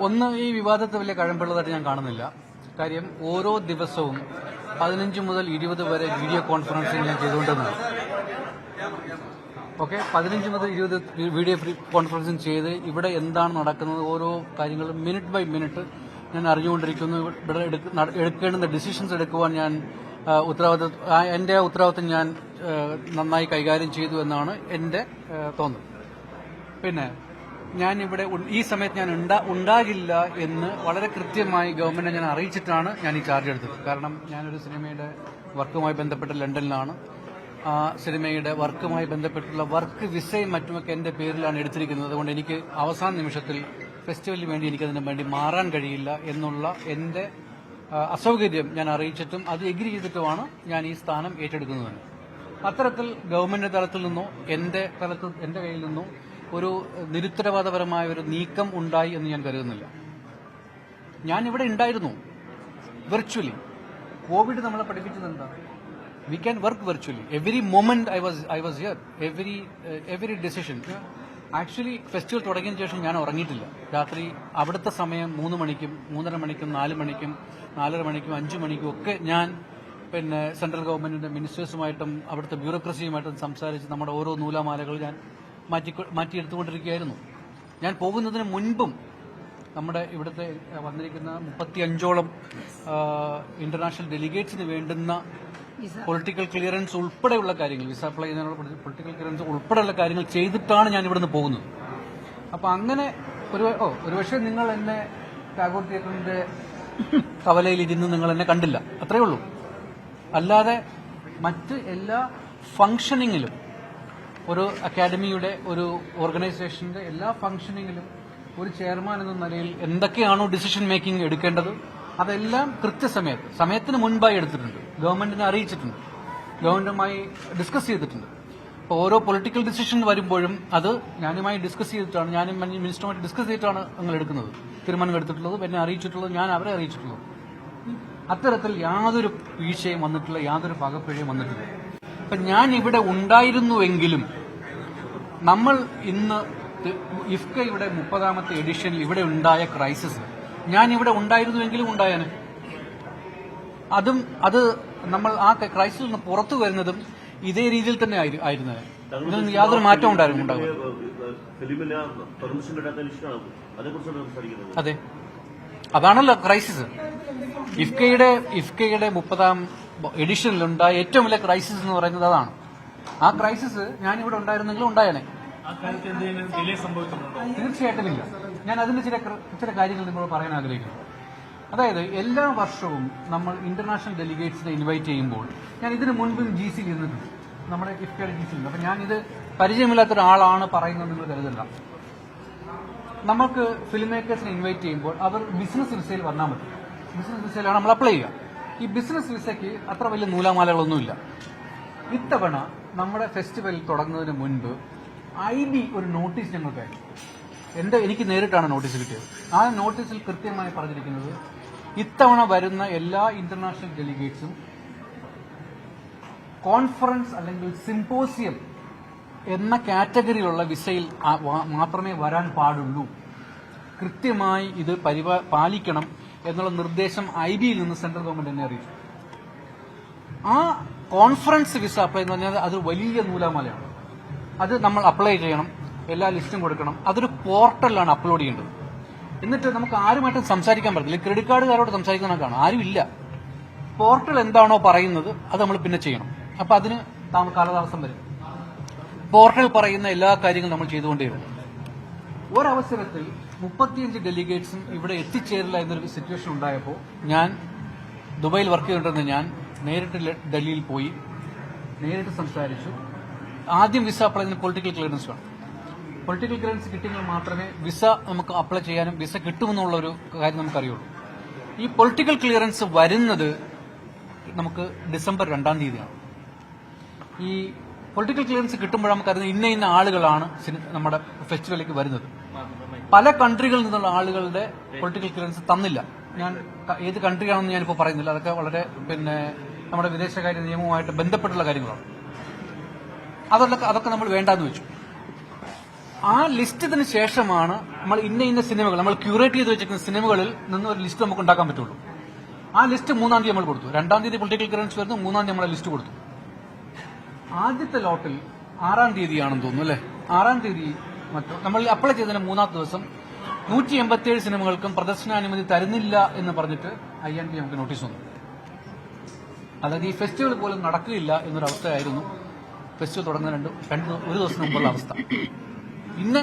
ഒന്ന് ഈ വിവാദത്തെ വലിയ കഴമ്പുള്ളതായിട്ട് ഞാൻ കാണുന്നില്ല. കാര്യം ഓരോ ദിവസവും 15 മുതൽ 20 വരെ വീഡിയോ കോൺഫറൻസിംഗ് ഞാൻ ചെയ്തുകൊണ്ടിരുന്നത്. ഓക്കെ, 15 മുതൽ 20 വീഡിയോ കോൺഫറൻസിംഗ് ചെയ്ത് ഇവിടെ എന്താണ് നടക്കുന്നത് ഓരോ കാര്യങ്ങളും മിനിറ്റ് ബൈ മിനിറ്റ് ഞാൻ അറിഞ്ഞുകൊണ്ടിരിക്കുന്നു. ഇവിടെ എടുക്കേണ്ടുന്ന ഡിസിഷൻസ് എടുക്കുവാൻ ഞാൻ എന്റെ ഉത്തരവാദിത്വം ഞാൻ നന്നായി കൈകാര്യം ചെയ്തു എന്നാണ് എന്റെ തോന്നൽ. പിന്നെ ഞാനിവിടെ ഈ സമയത്ത് ഞാൻ ഉണ്ടാകില്ല എന്ന് വളരെ കൃത്യമായി ഗവൺമെന്റിനെ ഞാൻ അറിയിച്ചിട്ടാണ് ഞാൻ ഈ ചാർജ് എടുത്തത്. കാരണം ഞാനൊരു സിനിമയുടെ വർക്കുമായി ബന്ധപ്പെട്ട് ലണ്ടനിലാണ്. ആ സിനിമയുടെ വർക്കുമായി ബന്ധപ്പെട്ടുള്ള വർക്ക് വിസയും മറ്റുമൊക്കെ എന്റെ പേരിലാണ് എടുത്തിരിക്കുന്നത്. അതുകൊണ്ട് എനിക്ക് അവസാന നിമിഷത്തിൽ ഫെസ്റ്റിവലിന് വേണ്ടി എനിക്കതിന് വേണ്ടി മാറാൻ കഴിയില്ല എന്നുള്ള എന്റെ അസൗകര്യം ഞാൻ അറിയിച്ചിട്ടും അത് എഗ്രി ചെയ്തിട്ടുമാണ് ഞാൻ ഈ സ്ഥാനം ഏറ്റെടുക്കുന്നത്. അത്തരത്തിൽ ഗവൺമെന്റ് തലത്തിൽ നിന്നോ എന്റെ കയ്യിൽ നിന്നോ ഒരു നിരുത്തരവാദപരമായ ഒരു നീക്കം ഉണ്ടായി എന്ന് ഞാൻ കരുതുന്നില്ല. ഞാൻ ഇവിടെ ഉണ്ടായിരുന്നു വെർച്വലി. കോവിഡ് നമ്മളെ പഠിപ്പിച്ചത് എന്താ? We can work virtually. Every moment I was here. Every decision. Actually festival തുടങ്ങിയതിനു ശേഷം ഞാൻ ഉറങ്ങിയിട്ടില്ല. രാത്രി അവിടുത്തെ സമയം 3 മണിക്കും 3:30 മണിക്കും 4 മണിക്കും 4:30 മണിക്കും 5 മണിക്കും ഒക്കെ ഞാൻ സെൻട്രൽ ഗവൺമെന്റിന്റെ മിനിസ്റ്റേഴ്സുമായിട്ടും അവിടുത്തെ ബ്യൂറോക്രസിയുമായിട്ടും സംസാരിച്ച് നമ്മുടെ ഓരോ നൂലാമാലകൾ ഞാൻ മാറ്റിയെടുത്തുകൊണ്ടിരിക്കുകയായിരുന്നു. ഞാൻ പോകുന്നതിന് മുൻപും നമ്മുടെ ഇവിടുത്തെ വന്നിരിക്കുന്ന 35ഓളം ഇന്റർനാഷണൽ ഡെലിഗേറ്റ്സിന് വേണ്ടുന്ന പൊളിറ്റിക്കൽ ക്ലിയറൻസ് ഉൾപ്പെടെയുള്ള കാര്യങ്ങൾ, വിസ അപ്ലൈ ചെയ്യുന്നതിനുള്ള പൊളിറ്റിക്കൽ ക്ലിയറൻസ് ഉൾപ്പെടെയുള്ള കാര്യങ്ങൾ ചെയ്തിട്ടാണ് ഞാൻ ഇവിടുന്ന് പോകുന്നത്. അപ്പൊ അങ്ങനെ ഒരുപക്ഷെ നിങ്ങൾ എന്നെ ടാഗോർ തിയേറ്ററിന്റെ കവലയിൽ ഇരുന്ന് നിങ്ങൾ എന്നെ കണ്ടില്ല, അത്രയേ ഉള്ളൂ. അല്ലാതെ മറ്റ് എല്ലാ ഫംഗ്ഷനിങ്ങിലും, ഒരു അക്കാഡമിയുടെ ഒരു ഓർഗനൈസേഷന്റെ എല്ലാ ഫംഗ്ഷനിങ്ങിലും ഒരു ചെയർമാൻ എന്ന നിലയിൽ എന്തൊക്കെയാണോ ഡിസിഷൻ മേക്കിംഗ് എടുക്കേണ്ടത് അതെല്ലാം സമയത്തിന് മുൻപായി എടുത്തിട്ടുണ്ട്. ഗവൺമെന്റിനെ അറിയിച്ചിട്ടുണ്ട്, ഗവൺമെന്റുമായി ഡിസ്കസ് ചെയ്തിട്ടുണ്ട്. അപ്പോൾ ഓരോ പൊളിറ്റിക്കൽ ഡിസിഷൻ വരുമ്പോഴും അത് ഞാനുമായി ഡിസ്കസ് ചെയ്തിട്ടാണ്, ഞാനും മിനിസ്റ്ററുമായിട്ട് ഡിസ്കസ് ചെയ്തിട്ടാണ് നിങ്ങൾ എടുക്കുന്നത്, തീരുമാനം എടുത്തിട്ടുള്ളത്, എന്നെ അറിയിച്ചിട്ടുള്ളത്, ഞാൻ അവരെ അറിയിച്ചിട്ടുള്ളത്. അത്തരത്തിൽ യാതൊരു വീഴ്ചയും വന്നിട്ടില്ല, യാതൊരു പകപ്പിഴയും വന്നിട്ടില്ല. അപ്പൊ ഞാൻ ഇവിടെ ഉണ്ടായിരുന്നുവെങ്കിലും നമ്മൾ ഇന്ന് ഇഫ്കയുടെ 30ാമത്തെ എഡിഷനിൽ ഇവിടെ ഉണ്ടായ ക്രൈസിസ് ഞാൻ ഇവിടെ ഉണ്ടായിരുന്നുവെങ്കിലും ഉണ്ടായേനെ. അത് നമ്മൾ ആ ക്രൈസിസിൽ നിന്ന് പുറത്തു വരുന്നതും ഇതേ രീതിയിൽ തന്നെ ആയിരുന്നത്. ഇതിൽ യാതൊരു മാറ്റം ഉണ്ടാകും. അതെ, അതാണല്ലോ ക്രൈസിസ്. ഇഫ്കയുടെ 30ാം എഡിഷനിലുണ്ടായ ഏറ്റവും വലിയ ക്രൈസിസ് എന്ന് പറയുന്നത് അതാണ്. ആ ക്രൈസിസ് ഞാനിവിടെ ഉണ്ടായിരുന്നെങ്കിലും ഉണ്ടായേനെ. തീർച്ചയായിട്ടും ഇല്ല. ഞാൻ അതിന്റെ ചില കാര്യങ്ങൾ നിങ്ങളോട് പറയാൻ ആഗ്രഹിക്കുന്നു. അതായത് എല്ലാ വർഷവും നമ്മൾ ഇന്റർനാഷണൽ ഡെലിഗേറ്റ്സിനെ ഇൻവൈറ്റ് ചെയ്യുമ്പോൾ, ഞാൻ ഇതിനു മുൻപും GC ഇരുന്നിട്ടുണ്ട്, നമ്മുടെ ഇഫ്കയുടെ GC ഉണ്ട്. അപ്പൊ ഞാനിത് പരിചയമില്ലാത്ത ഒരാളാണ് പറയുന്നത് നിങ്ങൾ കരുതണ്ട. നമുക്ക് ഫിലിം മേക്കേഴ്സിനെ ഇൻവൈറ്റ് ചെയ്യുമ്പോൾ അവർ ബിസിനസ് വിസയിൽ വന്നാൽ മതി. ബിസിനസ് വിസയിലാണ് നമ്മൾ അപ്ലൈ ചെയ്യുക. ഈ ബിസിനസ് വിസയ്ക്ക് അത്ര വലിയ നൂലാമാലകളൊന്നുമില്ല. ഇത്തവണ നമ്മുടെ ഫെസ്റ്റിവൽ തുടങ്ങുന്നതിന് മുൻപ് IB ഒരു നോട്ടീസ് ഞങ്ങൾക്ക് അയച്ചു. എനിക്ക് നേരിട്ടാണ് നോട്ടീസ് കിട്ടിയത്. ആ നോട്ടീസിൽ കൃത്യമായി പറഞ്ഞിരിക്കുന്നത് ഇത്തവണ വരുന്ന എല്ലാ ഇന്റർനാഷണൽ ഡെലിഗേറ്റ്സും കോൺഫറൻസ് അല്ലെങ്കിൽ സിംപോസിയം എന്ന കാറ്റഗറിയിലുള്ള വിസയിൽ മാത്രമേ വരാൻ പാടുള്ളൂ. കൃത്യമായി ഇത് പാലിക്കണം എന്നുള്ള നിർദ്ദേശം IBയിൽ നിന്ന് സെൻട്രൽ ഗവൺമെന്റ് എന്നെ അറിയിച്ചു. ആ കോൺഫറൻസ് വിസ അപ്ലൈ എന്ന് പറഞ്ഞാൽ അത് വലിയ നൂലാമാലയാണ്. അത് നമ്മൾ അപ്ലൈ ചെയ്യണം, എല്ലാ ലിസ്റ്റും കൊടുക്കണം. അതൊരു പോർട്ടലിലാണ് അപ്ലോഡ് ചെയ്യേണ്ടത്. എന്നിട്ട് നമുക്ക് ആരുമായിട്ടും സംസാരിക്കാൻ പറ്റില്ല. ക്രെഡിറ്റ് കാർഡുകാരോട് സംസാരിക്കുന്നതാണ്, ആരുമില്ല. പോർട്ടൽ എന്താണോ പറയുന്നത് അത് നമ്മൾ പിന്നെ ചെയ്യണം. അപ്പൊ അതിന് കാലതാമസം വരും. പോർട്ടൽ പറയുന്ന എല്ലാ കാര്യങ്ങളും നമ്മൾ ചെയ്തുകൊണ്ടേയിരുന്നു. ഒരവസരത്തിൽ 35 ഡെലിഗേറ്റ്സും ഇവിടെ എത്തിച്ചേരില്ല എന്നൊരു സിറ്റുവേഷൻ ഉണ്ടായപ്പോൾ ഞാൻ ദുബായിൽ വർക്ക് ചെയ്തിട്ടുണ്ടെന്ന് ഞാൻ നേരിട്ട് ഡൽഹിയിൽ പോയി നേരിട്ട് സംസാരിച്ചു. ആദ്യം വിസ അപ്ലൈ ചെയ്യുന്ന പൊളിറ്റിക്കൽ ക്ലിയറൻസ് വേണം. പൊളിറ്റിക്കൽ ക്ലിയറൻസ് കിട്ടിയെങ്കിൽ മാത്രമേ വിസ നമുക്ക് അപ്ലൈ ചെയ്യാനും വിസ കിട്ടുമെന്നുള്ള ഒരു കാര്യം നമുക്കറിയുള്ളൂ. ഈ പൊളിറ്റിക്കൽ ക്ലിയറൻസ് വരുന്നത് നമുക്ക് ഡിസംബർ 2-ാം തീയതിയാണ്. ഈ പൊളിറ്റിക്കൽ ക്ലിയറൻസ് കിട്ടുമ്പോൾ നമുക്കറിയുന്ന ഇന്ന ആളുകളാണ് നമ്മുടെ ഫെസ്റ്റിവലിലേക്ക് വരുന്നത്. പല കൺട്രികളിൽ നിന്നുള്ള ആളുകളുടെ പൊളിറ്റിക്കൽ ക്ലിയറൻസ് തന്നില്ല. ഞാൻ ഏത് കൺട്രിയാണെന്ന് ഞാനിപ്പോൾ പറയുന്നില്ല. അതൊക്കെ വളരെ നമ്മുടെ വിദേശകാര്യ നിയമവുമായിട്ട് ബന്ധപ്പെട്ടുള്ള കാര്യങ്ങളാണ്. അതൊക്കെ നമ്മൾ വേണ്ടാന്ന് വെച്ചു. ആ ലിസ്റ്റിന് ശേഷമാണ് നമ്മൾ ഇന്ന സിനിമകൾ നമ്മൾ ക്യൂറേറ്റ് ചെയ്ത് വെച്ചിരിക്കുന്ന സിനിമകളിൽ നിന്ന് ഒരു ലിസ്റ്റ് നമുക്ക് ഉണ്ടാക്കാൻ പറ്റുള്ളൂ. ആ ലിസ്റ്റ് 3-ാം തീയതി നമ്മൾ കൊടുത്തു. 2-ാം തീയതി പൊളിറ്റിക്കൽ ക്ലിയറൻസ് വരുന്നു, 3-ാം തീയതി നമ്മളെ ലിസ്റ്റ് കൊടുത്തു. ആദ്യത്തെ ലോട്ടിൽ 6-ാം തീയതിയാണെന്ന് തോന്നുന്നു അല്ലെ, 6-ാം തീയതി മറ്റോ നമ്മൾ അപ്ലൈ ചെയ്തതിന് 3-ാമത്തെ ദിവസം 187 സിനിമകൾക്കും പ്രദർശനാനുമതി തരുന്നില്ല എന്ന് പറഞ്ഞിട്ട് INB നമുക്ക് നോട്ടീസ് വന്നു. അതായത് ഈ ഫെസ്റ്റിവൽ പോലും നടക്കുകയില്ല എന്നൊരവസ്ഥയായിരുന്നു ഫെസ്റ്റിവൽ തുടങ്ങുന്ന ഒരു ദിവസം മുമ്പുള്ള അവസ്ഥ. പിന്നെ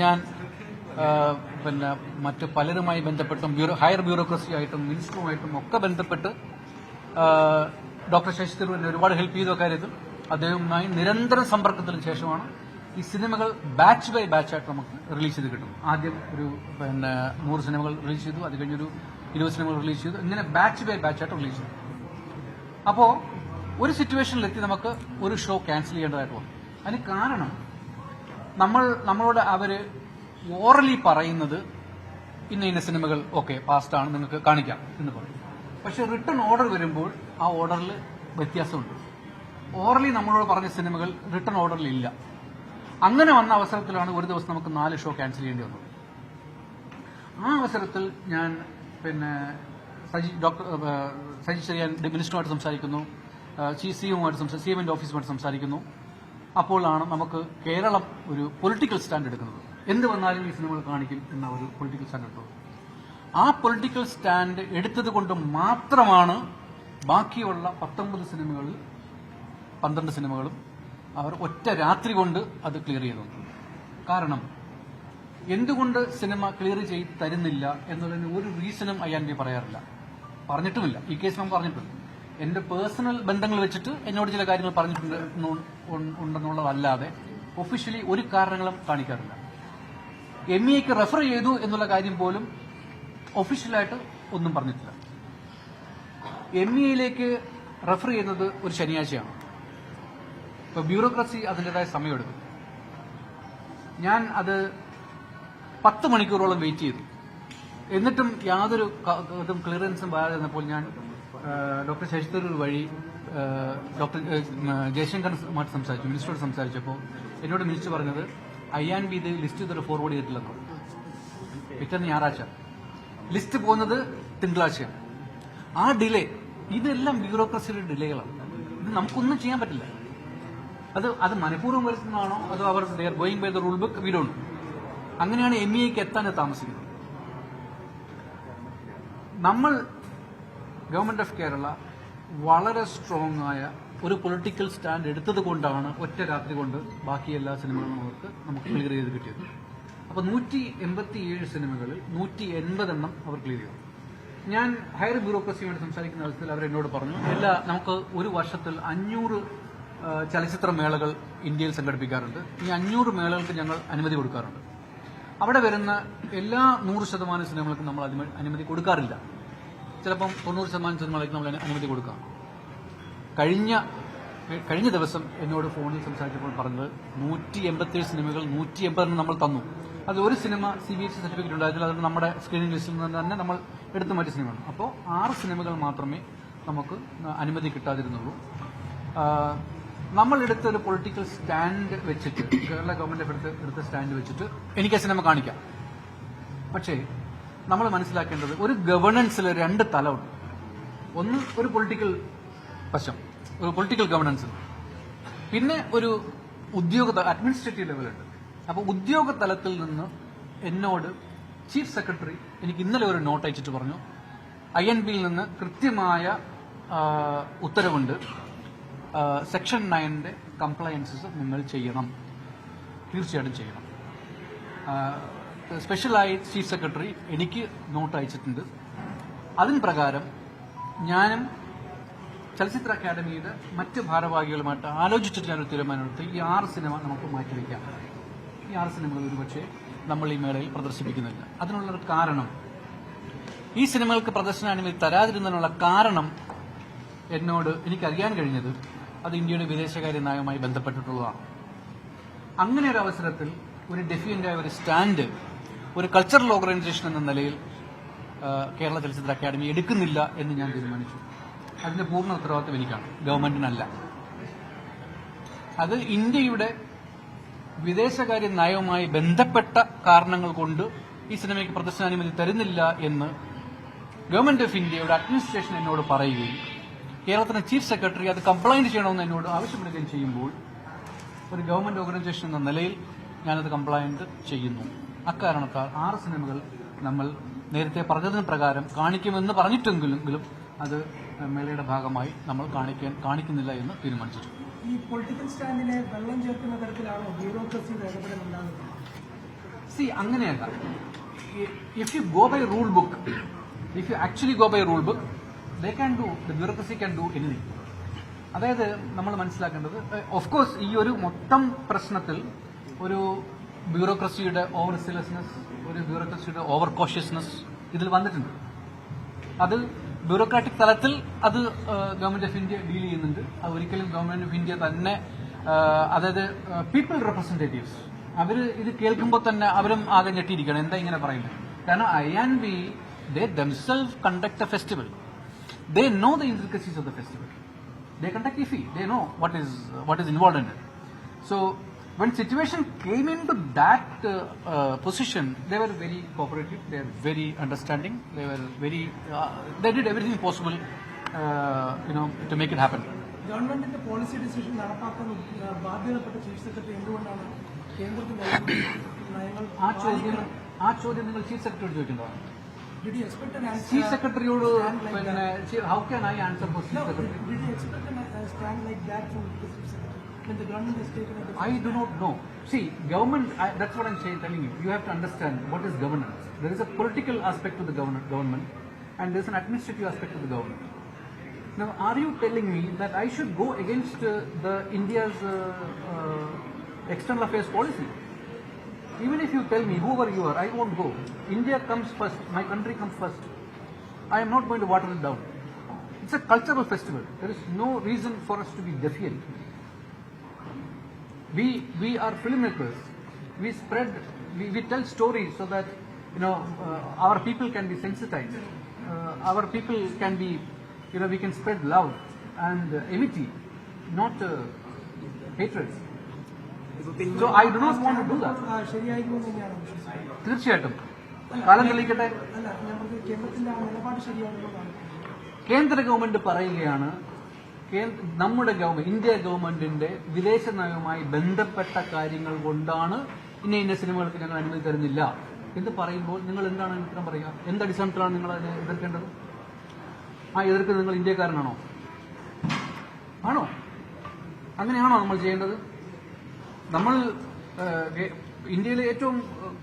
ഞാൻ പിന്നെ മറ്റ് പലരുമായി ബന്ധപ്പെട്ടും ഹയർ ബ്യൂറോക്രസി ആയിട്ടും മിനിസ്റ്ററുമായിട്ടും ഒക്കെ ബന്ധപ്പെട്ട് ഡോക്ടർ ശശി തരൂർ എന്നെ ഒരുപാട് ഹെൽപ്പ് ചെയ്ത കാര്യത്തിൽ അദ്ദേഹവുമായി നിരന്തര സമ്പർക്കത്തിന് ശേഷമാണ് ഈ സിനിമകൾ ബാച്ച് ബൈ ബാച്ചായിട്ട് നമുക്ക് റിലീസ് ചെയ്ത് കിട്ടും. ആദ്യം ഒരു 100 സിനിമകൾ റിലീസ് ചെയ്തു, അത് കഴിഞ്ഞൊരു 20 സിനിമകൾ റിലീസ് ചെയ്തു, ഇങ്ങനെ ബാച്ച് ബൈ ബാച്ചായിട്ട് റിലീസ് ചെയ്തു. അപ്പോൾ ഒരു സിറ്റുവേഷനിലെത്തി നമുക്ക് ഒരു ഷോ ക്യാൻസൽ ചെയ്യേണ്ടതായിട്ട് വന്നു. അതിന് കാരണം നമ്മളോട് അവര് ഓറലി പറയുന്നത് ഇന്ന സിനിമകൾ ഓക്കെ പാസ്റ്റാണ്, നിങ്ങൾക്ക് കാണിക്കാം എന്ന് പറയും. പക്ഷെ റിട്ടേൺ ഓർഡർ വരുമ്പോൾ ആ ഓർഡറിൽ വ്യത്യാസമുണ്ട്. ഓറലി നമ്മളോട് പറഞ്ഞ സിനിമകൾ റിട്ടേൺ ഓർഡറിൽ ഇല്ല. അങ്ങനെ വന്ന അവസരത്തിലാണ് ഒരു ദിവസം നമുക്ക് 4 ഷോ ക്യാൻസൽ ചെയ്യേണ്ടി വന്നത്. ആ അവസരത്തിൽ ഞാൻ പിന്നെ സജി ചെറിയാൻ മിനിസ്റ്ററുമായിട്ട് സംസാരിക്കുന്നു, സിഎമ്മിന്റെ ഓഫീസുമായിട്ട് സംസാരിക്കുന്നു. അപ്പോഴാണ് നമുക്ക് കേരളം ഒരു പൊളിറ്റിക്കൽ സ്റ്റാൻഡ് എടുക്കുന്നത്. എന്ത് വന്നാലും ഈ സിനിമകൾ കാണിക്കും എന്ന ഒരു പൊളിറ്റിക്കൽ സ്റ്റാൻഡ് എടുത്തത്. ആ പൊളിറ്റിക്കൽ സ്റ്റാൻഡ് എടുത്തത് കൊണ്ട് മാത്രമാണ് ബാക്കിയുള്ള 19 സിനിമകളിൽ 12 സിനിമകളും അവർ ഒറ്റ രാത്രി കൊണ്ട് അത് ക്ലിയർ ചെയ്തു. കാരണം എന്തുകൊണ്ട് സിനിമ ക്ലിയർ ചെയ്ത് തരുന്നില്ല എന്നുള്ളതിന് ഒരു റീസണും INB പറയാറില്ല, പറഞ്ഞിട്ടുമില്ല. ഈ കേസ് നമുക്ക് പറഞ്ഞിട്ടുണ്ട്. എന്റെ പേഴ്സണൽ ബന്ധങ്ങൾ വെച്ചിട്ട് എന്നോട് ചില കാര്യങ്ങൾ പറഞ്ഞിട്ടുണ്ടെന്നുള്ളതല്ലാതെ ഒഫീഷ്യലി ഒരു കാരണങ്ങളും കാണിക്കാറില്ല. MEAക്ക് റെഫർ ചെയ്തു എന്നുള്ള കാര്യം പോലും ഒഫീഷ്യലായിട്ട് ഒന്നും പറഞ്ഞിട്ടില്ല. MEAയിലേക്ക് റെഫർ ചെയ്യുന്നത് ഒരു ശനിയാഴ്ചയാണ്. ഇപ്പൊ ബ്യൂറോക്രസി അതിൻ്റെതായ സമയമെടുക്കും. ഞാൻ അത് 10 മണിക്കൂറോളം വെയിറ്റ് ചെയ്തു. എന്നിട്ടും യാതൊരു ക്ലിയറൻസും വരാതിരുന്നപ്പോൾ ഞാൻ ഡോക്ടർ ശശി തരൂർ വഴി ഡോക്ടർ ജയശങ്കറുമായിട്ട് സംസാരിച്ചു, മിനിസ്റ്ററോട് സംസാരിച്ചപ്പോൾ എന്നോട് മിനിസ്റ്റർ പറഞ്ഞത് INB ഇത് ലിസ്റ്റ് ഇതുവരെ ഫോർവേഡ് ചെയ്തിട്ടില്ലെന്നോ. പിറ്റേന്ന് ഞായറാഴ്ച ലിസ്റ്റ് പോകുന്നത് തിങ്കളാഴ്ചയാണ്. ആ ഡിലേ, ഇതെല്ലാം ബ്യൂറോക്രസിയുടെ ഡിലേകളാണ്. ഇത് നമുക്കൊന്നും ചെയ്യാൻ പറ്റില്ല. അത് മനഃപൂർവ്വം വരുത്തുന്നതാണോ അതോ അവർ going by the rule book, we don't. അങ്ങനെയാണ് MEAക്ക് എത്താൻ താമസിക്കുന്നത്. നമ്മൾ ഗവൺമെന്റ് ഓഫ് കേരള വളരെ സ്ട്രോങ് ആയ ഒരു പൊളിറ്റിക്കൽ സ്റ്റാൻഡ് എടുത്തത് കൊണ്ടാണ് ഒറ്റ രാത്രി കൊണ്ട് ബാക്കി എല്ലാ സിനിമകളും നമുക്ക് ക്ലിയർ ചെയ്ത് കിട്ടിയത്. അപ്പോൾ 187 സിനിമകളിൽ 180 എണ്ണം അവർ ക്ലിയർ ചെയ്തു. ഞാൻ ഹയർ ബ്യൂറോക്രസിയുമായിട്ട് സംസാരിക്കുന്ന അവസരത്തിൽ അവരെന്നോട് പറഞ്ഞു, നമുക്ക് ഒരു വർഷത്തിൽ 500 ചലച്ചിത്ര മേളകൾ ഇന്ത്യയിൽ സംഘടിപ്പിക്കാറുണ്ട്. ഈ 500 മേളകൾക്ക് ഞങ്ങൾ അനുമതി കൊടുക്കാറുണ്ട്. അവിടെ വരുന്ന എല്ലാ 100% സിനിമകൾക്കും നമ്മൾ അനുമതി കൊടുക്കാറില്ല. ചിലപ്പം 90% സിനിമകൾക്ക് നമ്മൾ അനുമതി കൊടുക്കാം. കഴിഞ്ഞ ദിവസം എന്നോട് ഫോണിൽ സംസാരിച്ചപ്പോൾ പറഞ്ഞത് 187 സിനിമകൾ 180 നമ്മൾ തന്നു. അതിൽ ഒരു സിനിമ CBFC സർട്ടിഫിക്കറ്റ് ഉണ്ടായിരുന്നില്ല. അത് നമ്മുടെ സ്ക്രീനിംഗ് ലിസ്റ്റിൽ നിന്ന് തന്നെ നമ്മൾ എടുത്തു മാറ്റിയ സിനിമയാണ്. അപ്പോൾ 6 സിനിമകൾ മാത്രമേ നമുക്ക് അനുമതി കിട്ടാതിരുന്നുള്ളൂ. നമ്മൾ എടുത്ത ഒരു പൊളിറ്റിക്കൽ സ്റ്റാൻഡ് വെച്ചിട്ട്, കേരള ഗവൺമെന്റ് എടുത്ത സ്റ്റാൻഡ് വെച്ചിട്ട് എനിക്ക് ആ സിനിമ കാണിക്കാം. പക്ഷേ നമ്മൾ മനസ്സിലാക്കേണ്ടത് ഒരു ഗവേണൻസിൽ 2 തലമുണ്ട്. ഒന്ന് ഒരു പൊളിറ്റിക്കൽ വശം, ഒരു പൊളിറ്റിക്കൽ ഗവേണൻസ്, പിന്നെ ഒരു അഡ്മിനിസ്ട്രേറ്റീവ് ലെവലുണ്ട്. അപ്പോൾ ഉദ്യോഗ തലത്തിൽ നിന്ന് എന്നോട് ചീഫ് സെക്രട്ടറി എനിക്ക് ഇന്നലെ ഒരു നോട്ട് അയച്ചിട്ട് പറഞ്ഞു, INBയിൽ നിന്ന് കൃത്യമായ ഉത്തരവുണ്ട്, സെക്ഷൻ 9 കംപ്ലയൻസസ് നിങ്ങൾ ചെയ്യണം, തീർച്ചയായിട്ടും ചെയ്യണം. സ്പെഷ്യലായി ചീഫ് സെക്രട്ടറി എനിക്ക് നോട്ട് അയച്ചിട്ടുണ്ട്. അതിന് പ്രകാരം ഞാനും ചലച്ചിത്ര അക്കാദമിയുടെ മറ്റ് ഭാരവാഹികളുമായിട്ട് ആലോചിച്ചിട്ട് ഞാനൊരു തീരുമാനമെടുത്ത് ഈ 6 സിനിമ നമുക്ക് മാറ്റിവെക്കാം. ഈ 6 സിനിമകൾ ഒരുപക്ഷെ നമ്മൾ ഈ മേളയിൽ പ്രദർശിപ്പിക്കുന്നില്ല. അതിനുള്ളൊരു കാരണം, ഈ സിനിമകൾക്ക് പ്രദർശനാനുമതി തരാതിരുന്നതിനുള്ള കാരണം എനിക്കറിയാൻ കഴിഞ്ഞത് അത് ഇന്ത്യയുടെ വിദേശകാര്യ നയവുമായി ബന്ധപ്പെട്ടിട്ടുള്ളതാണ്. അങ്ങനെ ഒരു അവസരത്തിൽ ഒരു ഡെഫിയന്റായ ഒരു സ്റ്റാൻഡ് ഒരു കൾച്ചറൽ ഓർഗനൈസേഷൻ എന്ന നിലയിൽ കേരള ചലച്ചിത്ര അക്കാദമി എടുക്കുന്നില്ല എന്ന് ഞാൻ തീരുമാനിച്ചു. അതിന്റെ പൂർണ്ണ ഉത്തരവാദിത്വം എനിക്കാണ്, ഗവൺമെന്റിനല്ല. അത് ഇന്ത്യയുടെ വിദേശകാര്യ നയവുമായി ബന്ധപ്പെട്ട കാരണങ്ങൾ കൊണ്ട് ഈ സിനിമയ്ക്ക് പ്രദർശനാനുമതി തരുന്നില്ല എന്ന് ഗവൺമെന്റ് ഓഫ് ഇന്ത്യയുടെ അഡ്മിനിസ്ട്രേഷൻ എന്നോട് പറയുകയും കേരളത്തിലെ ചീഫ് സെക്രട്ടറി അത് കംപ്ലൈന്റ് ചെയ്യണമെന്ന് എന്നോട് ആവശ്യപ്പെടുകയും ചെയ്യുമ്പോൾ ഒരു ഗവൺമെന്റ് ഓർഗനൈസേഷൻ എന്ന നിലയിൽ ഞാനത് കംപ്ലൈന്റ് ചെയ്യുന്നു. അക്കാരണത്താൽ 6 സിനിമകൾ നമ്മൾ നേരത്തെ പറഞ്ഞതിന് പ്രകാരം കാണിക്കുമെന്ന് പറഞ്ഞിട്ടെങ്കിലും അത് മേളയുടെ ഭാഗമായി നമ്മൾ കാണിക്കുന്നില്ല എന്ന് തീരുമാനിച്ചു. ഈ പൊളിറ്റിക്കൽ സ്റ്റാൻഡിനെ വെള്ളം ചേർക്കുന്ന തരത്തിലാണോ ബ്യൂറോക്രസിയുടെ ഇടപെടലുണ്ടാകുന്നത്? അങ്ങനെയല്ല. If you go by rule book, if you actually go by rule book, they can do, the bureaucracy can do anything. അതായത് നമ്മൾ മനസ്സിലാക്കേണ്ടത്, ഓഫ് കോഴ്സ് ഈ ഒരു മൊത്തം പ്രശ്നത്തിൽ ഒരു ബ്യൂറോക്രസിയുടെ ഓവർ സിലസ്നെസ്, ഒരു ബ്യൂറോക്രസിയുടെ ഓവർ കോഷ്യസ്നെസ് ഇതിൽ വന്നിട്ടുണ്ട്. അത് ബ്യൂറോക്രാറ്റിക് തലത്തിൽ അത് ഗവൺമെന്റ് ഓഫ് ഇന്ത്യ ഡീൽ ചെയ്യുന്നുണ്ട്. അത് ഒരിക്കലും ഗവൺമെന്റ് ഓഫ് ഇന്ത്യ തന്നെ, അതായത് പീപ്പിൾ റെപ്രസെന്റേറ്റീവ്സ്, അവര് ഇത് കേൾക്കുമ്പോൾ തന്നെ അവരും ആകെ ഞെട്ടിയിരിക്കണം, എന്താ ഇങ്ങനെ പറയുന്നത്. കാരണം INB, they themselves conduct a festival. They know the intricacies of the festival. They conduct IFFI. They know what is involved in it. So when situation came into that position, they were very cooperative. They were very understanding. They were very. They did everything possible, to make it happen. ഗവൺമെന്റിന്റെ policy decision നടപ്പാക്കാൻ ബാധ്യതപ്പെട്ട chief secretary എന്തുകൊണ്ടാണ് കേന്ദ്രത്തിൽ നയങ്ങൾ? ആ ചോദ്യം നിങ്ങൾ chief സെക്രട്ടറിയോട് ചോദിക്കേണ്ടതാണ്. Did you expect an answer? Chief സെക്രട്ടറിയോട് പിന്നെ how can I answer for chief secretary? Did you expect a stand like that from the chief secretary when the government is taken a decision? I do not know. See, government, that's what I'm telling you. You have to understand what is governance. There is a political aspect to the government and there is an administrative aspect to the government. Now, are you telling me that I should go against the India's external affairs policy? Even if you tell me, whoever you are, I won't go. India comes first. My country comes first. I am not going to water it down. It's a cultural festival. There is no reason for us to be defiant. We are filmmakers. We tell stories so that our people can be sensitized. Our people can be, we can spread love and amity, not hatred. So I do not want to do that. ശരിയായിരുന്നു തന്നെയാണ് വിശ്വസിക്കുന്നത്. തീർച്ചയായിട്ടും കാലം തെളിയിക്കട്ടെ. അല്ല, ഞാൻ പറഞ്ഞത് കേന്ദ്രത്തിന്റെ ആ നിലപാട് ശരിയാണെന്നുള്ളതാണ്. കേന്ദ്ര ഗവൺമെന്റ് പറയുകയാണ്, നമ്മുടെ ഗവൺമെന്റ്, ഇന്ത്യ ഗവൺമെന്റിന്റെ വിദേശ നയവുമായി ബന്ധപ്പെട്ട കാര്യങ്ങൾ കൊണ്ടാണ് ഇന്ന സിനിമകൾക്ക് ഞങ്ങൾ അനുമതി തരുന്നില്ല എന്ന് പറയുമ്പോൾ നിങ്ങൾ എന്താണ് ഉത്തരം പറയുക? എന്ത് അടിസ്ഥാനത്തിലാണ് നിങ്ങൾ അതിനെ എതിർക്കേണ്ടത്? എതിർക്കുന്നത് നിങ്ങൾ ഇന്ത്യക്കാരനാണോ? ആണോ? അങ്ങനെയാണോ നമ്മൾ ചെയ്യേണ്ടത്? നമ്മൾ ഇന്ത്യയിലെ ഏറ്റവും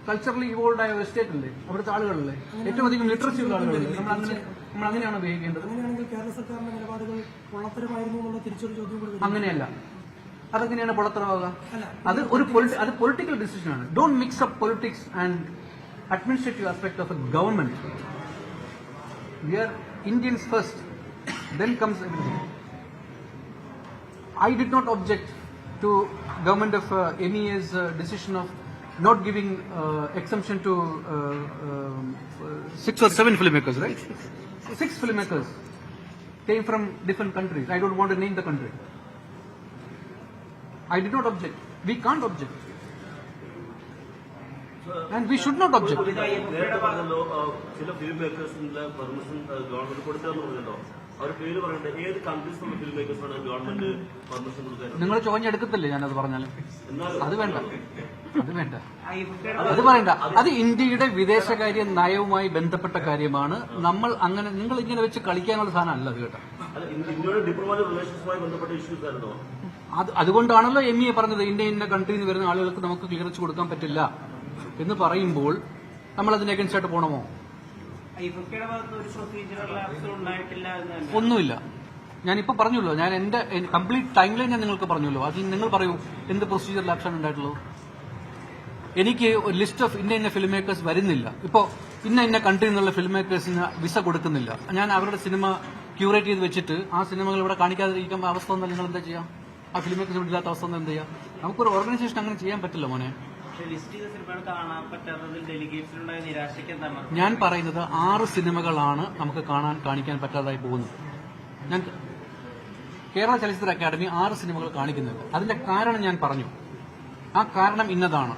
കൾച്ചറലി ഇവോൾവ് ആയ ഒരു സ്റ്റേറ്റ് അല്ലേ, അവിടുത്തെ ആളുകളല്ലേ, ഏറ്റവും അധികം ലിറ്ററസി ഉള്ള ആളുകളല്ലേ, നമ്മൾ അങ്ങനെയാണ് ബിഹേവ് ചെയ്യേണ്ടത്. അങ്ങനെയാണെങ്കിൽ കേരള സർക്കാരിന്റെ നിലപാടുകൾ പൊള്ളത്തരമായിരുന്നു എന്നുള്ള തിരിച്ചൊരു ചോദ്യം കൂടി. അങ്ങനെയല്ല. അതെങ്ങനെയാണ് പൊള്ളത്തരമാവുക? അത് അത് പൊളിറ്റിക്കൽ ഡിസിഷനാണ്. Don't mix up politics and administrative aspect of a government. We are Indians first, then comes everything. I did not object to government of MEA's decision of not giving exemption to 6 or 7 filmmakers, right? 6 filmmakers came from different countries. I don't want to name the country. I did not object. We can't object. And we should not object. ചില film മേക്കേഴ്സിന്റെ permission government കൊടുത്തതെന്നുണ്ടല്ലോ, അവർ പേര് പറയട്ടെ, ഏത് കൺട്രീസിലുള്ള film മേക്കേഴ്സാണ് government permission കൊടുത്തത്? നിങ്ങൾ ചോദിച്ചെടുക്കത്തില്ലേ ഞാനത് പറഞ്ഞാൽ? അത് വേണ്ട, അത് പറയണ്ട. അത് ഇന്ത്യയുടെ വിദേശകാര്യ നയവുമായി ബന്ധപ്പെട്ട കാര്യമാണ്. നമ്മൾ അങ്ങനെ നിങ്ങൾ ഇങ്ങനെ വെച്ച് കളിക്കാനുള്ള സാധനം അല്ല അത്, കേട്ടോ. ഇന്ത്യയുടെ ഡിപ്ലോമാറ്റിക് റിലേഷൻസുമായി ബന്ധപ്പെട്ട ഇഷ്യൂസ് ആയിരുന്നോ? അതുകൊണ്ടാണല്ലോ MEA പറഞ്ഞത് ഇന്ന കൺട്രിയിൽ നിന്ന് വരുന്ന ആളുകൾക്ക് നമുക്ക് ക്ലിയറൻസ് കൊടുക്കാൻ പറ്റില്ല എന്ന് പറയുമ്പോൾ നമ്മൾ അതിന് അഗൻസ്റ്റ് ആയിട്ട് പോകണമോ? ഒന്നുമില്ല. ഞാനിപ്പോ പറഞ്ഞല്ലോ, ഞാൻ എന്റെ കംപ്ലീറ്റ് ടൈം ലൈൻ ഞാൻ നിങ്ങൾക്ക് പറഞ്ഞല്ലോ. അതിൽ നിങ്ങൾ പറയൂ എന്ത് പ്രൊസീജിയർ ലാപ്സാണ് ഉണ്ടായിട്ടുള്ളത്. എനിക്ക് ഒരു ലിസ്റ്റ് ഓഫ് ഇന്ന ഫിലിം മേക്കേഴ്സ് വരുന്നില്ല. ഇപ്പോൾ ഇന്ന കൺട്രിയിൽ നിന്നുള്ള ഫിലിം മേക്കേഴ്സിന് വിസ കൊടുക്കുന്നില്ല. ഞാൻ അവരുടെ സിനിമ ക്യൂറേറ്റ് ചെയ്ത് വെച്ചിട്ട് ആ സിനിമകൾ ഇവിടെ കാണിക്കാതിരിക്കുമ്പോൾ അവസ്ഥ വന്നാൽ നിങ്ങൾ എന്താ ചെയ്യാം? ആ ഫിലിം മേക്കേഴ്സ് ഇവിടെ ഇല്ലാത്ത അവസ്ഥ വന്നാൽ എന്ത് ചെയ്യാം? നമുക്കൊരു ഓർഗനൈസേഷൻ അങ്ങനെ ചെയ്യാൻ പറ്റില്ല മോനെ. ഞാൻ പറയുന്നത് 6 സിനിമകളാണ് നമുക്ക് കാണിക്കാൻ പറ്റാതായി പോകുന്നത്. ഞാൻ കേരള ചലച്ചിത്ര അക്കാദമി 6 സിനിമകൾ കാണിക്കുന്നുണ്ട്. അതിന്റെ കാരണം ഞാൻ പറഞ്ഞു. ആ കാരണം ഇന്നതാണ്.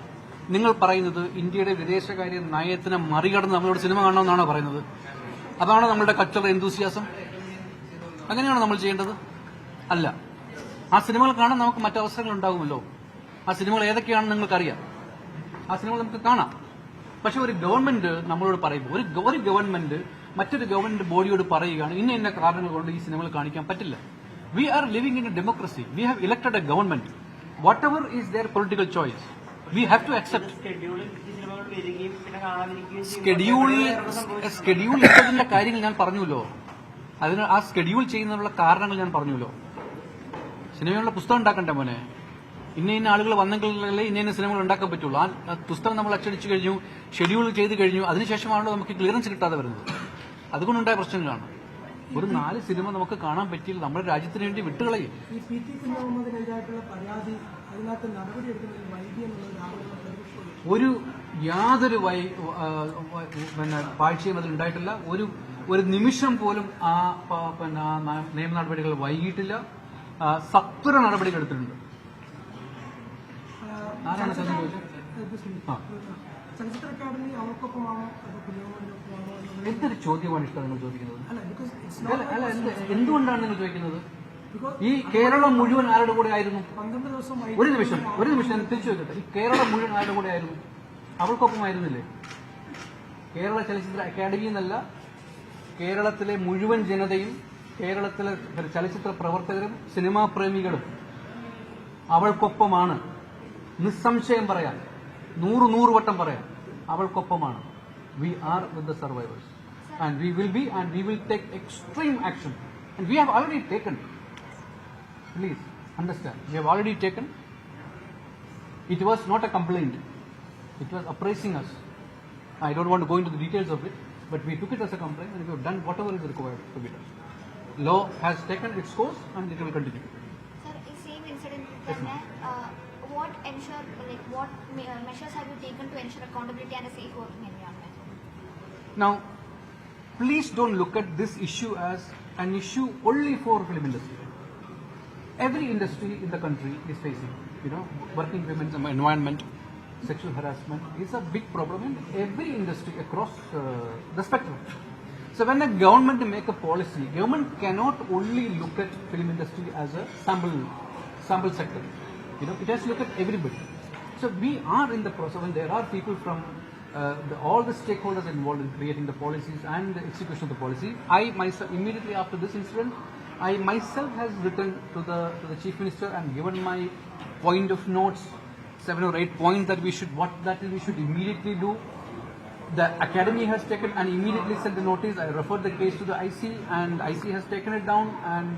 നിങ്ങൾ പറയുന്നത് ഇന്ത്യയുടെ വിദേശകാര്യ നയത്തിനെ മറികടന്ന് നമ്മളോട് സിനിമ കാണണമെന്നാണോ പറയുന്നത്? അതാണോ നമ്മളുടെ കൾച്ചറൽ എന്തൂസിയാസം? അങ്ങനെയാണോ നമ്മൾ ചെയ്യേണ്ടത്? അല്ല. ആ സിനിമകൾ കാണാൻ നമുക്ക് മറ്റവസരങ്ങൾ ഉണ്ടാകുമല്ലോ. ആ സിനിമകൾ ഏതൊക്കെയാണെന്ന് നിങ്ങൾക്കറിയാം. ആ സിനിമകൾ നമുക്ക് കാണാം. പക്ഷെ ഒരു ഗവൺമെന്റ് നമ്മളോട് പറയുമ്പോൾ ഒരു ഗവൺമെന്റ് മറ്റൊരു ഗവൺമെന്റ് ബോഡിയോട് പറയുകയാണ് ഇന്ന കാരണങ്ങൾ കൊണ്ട് ഈ സിനിമകൾ കാണിക്കാൻ പറ്റില്ല. We are living in a democracy. We have elected a government. Whatever is there political choice we have to accept. Schedule ഇട്ടതിന്റെ കാര്യങ്ങൾ ഞാൻ പറഞ്ഞല്ലോ. അതിന് ആ സ്കെഡ്യൂൾ ചെയ്യുന്നതിനുള്ള കാരണങ്ങൾ ഞാൻ പറഞ്ഞല്ലോ. സിനിമയുള്ള പുസ്തകം ഉണ്ടാക്കണ്ടേ മോനെ? ഇന്ന ആളുകൾ വന്നെങ്കിലല്ലേ ഇന്ന സിനിമകൾ ഉണ്ടാക്കാൻ പറ്റുള്ളൂ. ആ പുസ്തകം നമ്മൾ അച്ചടിച്ചു കഴിഞ്ഞു, ഷെഡ്യൂൾ ചെയ്ത് കഴിഞ്ഞു, അതിനുശേഷമാണല്ലോ നമുക്ക് ക്ലിയറൻസ് കിട്ടാതെ വരുന്നത്. അതുകൊണ്ടുണ്ടായ പ്രശ്നങ്ങളാണ്. ഒരു 4 സിനിമ നമുക്ക് കാണാൻ പറ്റിയില്ല. നമ്മുടെ രാജ്യത്തിന് വേണ്ടി വിട്ടുകളയും. ഈ പി ടി കുഞ്ഞഹമ്മദിനെതിരായിട്ടുള്ള പരാതി അതിനകത്ത് നടപടിയെടുക്കുന്നതിൽ വൈകി എന്നുള്ളൊരു ആരോപണം പ്രതിപക്ഷമുണ്ട്. ഒരു യാതൊരു പാഴ്ചയും അതിൽ ഉണ്ടായിട്ടില്ല. ഒരു നിമിഷം പോലും ആ നിയമ നടപടികൾ വൈകിട്ടില്ല. സത്വര നടപടികൾ എടുത്തിട്ടുണ്ട്. ആരാണ് ചലച്ചിത്ര അക്കാദമി അവർക്കൊപ്പമാണോ അതോ കുഞ്ഞഹമ്മദിനൊപ്പമാണോ എന്നുള്ളത് എന്തൊരു ചോദ്യമാണ് ഇഷ്ടം നിങ്ങൾ ചോദിക്കുന്നത്? അല്ല, because it's അല്ല, എന്തുകൊണ്ടാണ് നിങ്ങൾ ചോദിക്കുന്നത്? ഈ കേരളം മുഴുവൻ ആരുടെ കൂടെ ആയിരുന്നു? 12 ദിവസം ഒരു നിമിഷം ഞാൻ തിരിച്ചു വെക്കട്ടെ. ഈ കേരളം മുഴുവൻ ആരുടെ കൂടെ ആയിരുന്നു? അവൾക്കൊപ്പമായിരുന്നില്ലേ? കേരള ചലച്ചിത്ര അക്കാദമി എന്നല്ല, കേരളത്തിലെ മുഴുവൻ ജനതയും കേരളത്തിലെ ചലച്ചിത്ര പ്രവർത്തകരും സിനിമാ പ്രേമികളും അവൾക്കൊപ്പമാണ്. നിസ്സംശയം പറയാം, 100 വട്ടം പറയാം, അവൾക്കൊപ്പമാണ്. We are with the survivors and we will be and we will take extreme action and we have already taken. Please understand, we have already taken. It was not a complaint. It was appraising us. I don't want to go into the details of it, but we took it as a complaint and we have done whatever is required to be done. Law has taken its course and it will continue. Sir, in same incident, what measures have you taken to ensure accountability and a safe working environment? Now, please don't look at this issue as an issue only for film industry. Every industry in the country is facing, working women's environment, sexual harassment is a big problem in every industry across the spectrum. So when a government make a policy, government cannot only look at film industry as a sample sector. It has to look at everybody. So we are in the process, and there are people from all the stakeholders involved in creating the policies and the execution of the policy. I myself, immediately after this incident, I myself has written to the Chief Minister and given my point of notes, 7 or 8 points that we should immediately do. The Academy has taken and immediately sent the notice. I referred the case to the IC and IC has taken it down, and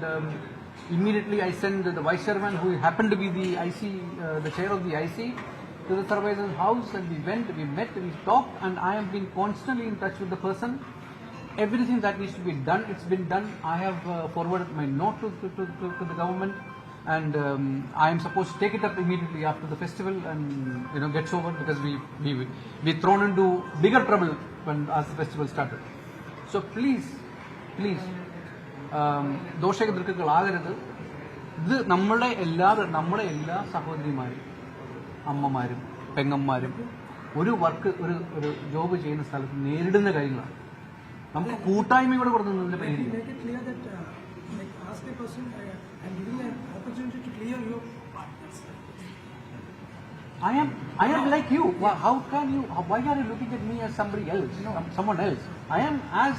immediately I sent the Vice Chairman, who happened to be the IC, the chair of the IC, to the supervisor's house, and we met, we talked, and I have been constantly in touch with the person. Everything that needs to be done, it's been done. I have forwarded my note to the government, and I am supposed to take it up immediately after the festival and gets over, because we thrown into bigger trouble as the festival started. So please, ദോഷകൃത്യങ്ങളാകരുത്. ഇത് നമ്മുടെ എല്ലാ സഹോദരിമാരും, അമ്മമാരും, പെങ്ങന്മാരും ഒരു job ചെയ്യുന്ന സ്ഥലത്ത് നേരിടുന്ന കാര്യങ്ങളാണ്. നമുക്ക് കൂട്ടായ്മയോടെ കൊടുക്കുന്നതിന്റെ പരിഹരിക്കും. Make it clear that, ask a person and giving an opportunity to clear your partners. I am like you. How can you? Why are you looking at me as somebody else? Someone else. I am as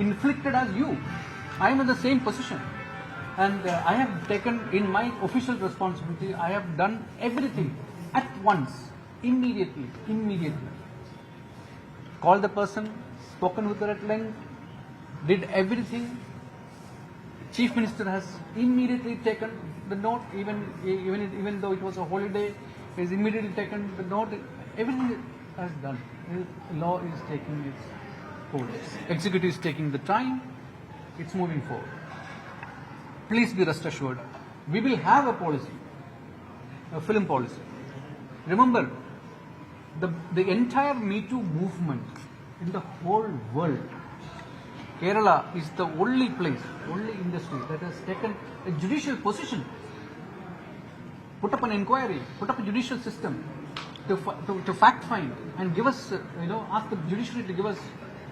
inflicted as you. I am in the same position, and I have taken in my official responsibility. I have done everything at once, immediately. Called the person, spoken with her at length, did everything. Chief Minister has immediately taken the note, even though it was a holiday, he has immediately taken the note. Everything has done. Law is taking its course. Executive is taking the time. It's moving forward. Please be rest assured, we will have a policy, a film policy. Remember, the entire Me Too movement in the whole world, Kerala is the only place, only industry that has taken a judicial position. put up an inquiry, put up a judicial system to fact find and give us, ask the judiciary to give us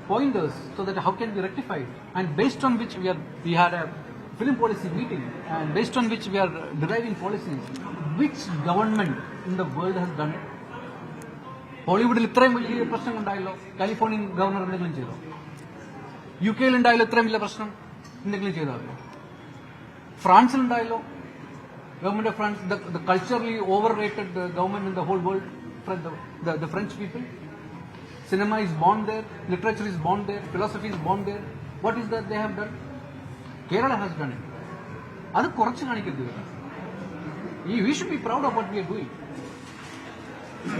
pointers so that how can be rectified, and based on which we had a film policy meeting, and based on which we are deriving policies. Which government in the world has done it? ഹോളിവുഡിൽ ഇത്രയും വലിയ പ്രശ്നം ഉണ്ടായല്ലോ, Californian governor എന്തെങ്കിലും ചെയ്തോ? U കെയിൽ ഉണ്ടായല്ലോ ഇത്രയും വലിയ പ്രശ്നം, എന്തെങ്കിലും ചെയ്തോ? ഫ്രാൻസിൽ ഉണ്ടായല്ലോ, government of France, the culturally overrated government in the whole world, the French people. Cinema is born there, literature is born there, philosophy is born there. What is that they have done? Kerala has done it. അത് കുറച്ച് കാണിക്കരുത്. We should be proud of what we are doing.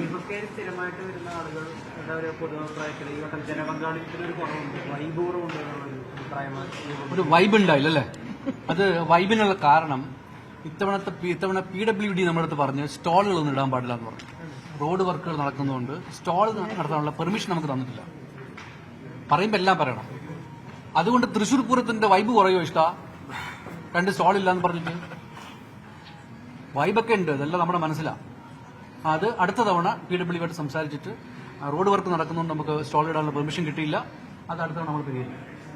ഇതൊക്കെ സ്ഥിരമായിട്ട് വരുന്ന ആളുകൾ എന്താ പറയുക, പൊതുഅഭിപ്രായത്തിൽ ഈ വട്ടം ജനപങ്കാളിത്തത്തിനൊരു കുറവുണ്ട്, വൈബൂറുണ്ട് അഭിപ്രായമാണ്. ഒരു വൈബ് ഉണ്ടായില്ല അല്ലേ? അത് വൈബിനുള്ള കാരണം ഇത്തവണ PWD നമ്മുടെ അടുത്ത് പറഞ്ഞ് സ്റ്റോളുകളൊന്നും ഇടാൻ പാടില്ല എന്ന് പറഞ്ഞു. റോഡ് വർക്കുകൾ നടക്കുന്നതുകൊണ്ട് സ്റ്റോൾ നടത്താനുള്ള പെർമിഷൻ നമുക്ക് തന്നിട്ടില്ല. പറയുമ്പോൾ എല്ലാം പറയണം. അതുകൊണ്ട് തൃശ്ശൂർ പൂരത്തിന്റെ വൈബ് കുറയോ ഇഷ്ട? 2 സ്റ്റോളില്ല എന്ന് പറഞ്ഞിട്ട് വൈബൊക്കെ ഉണ്ട്, അതെല്ലാം നമ്മുടെ മനസ്സിലാണ്. അത് അടുത്ത തവണ PWD ആയിട്ട് സംസാരിച്ചിട്ട് റോഡ് വർക്ക് നടക്കുന്നതുകൊണ്ട് നമുക്ക് സ്റ്റോൾ ഇടാനുള്ള പെർമിഷൻ കിട്ടിയില്ല, അത് അടുത്ത തവണ നമ്മൾ പരിഹരിക്കും.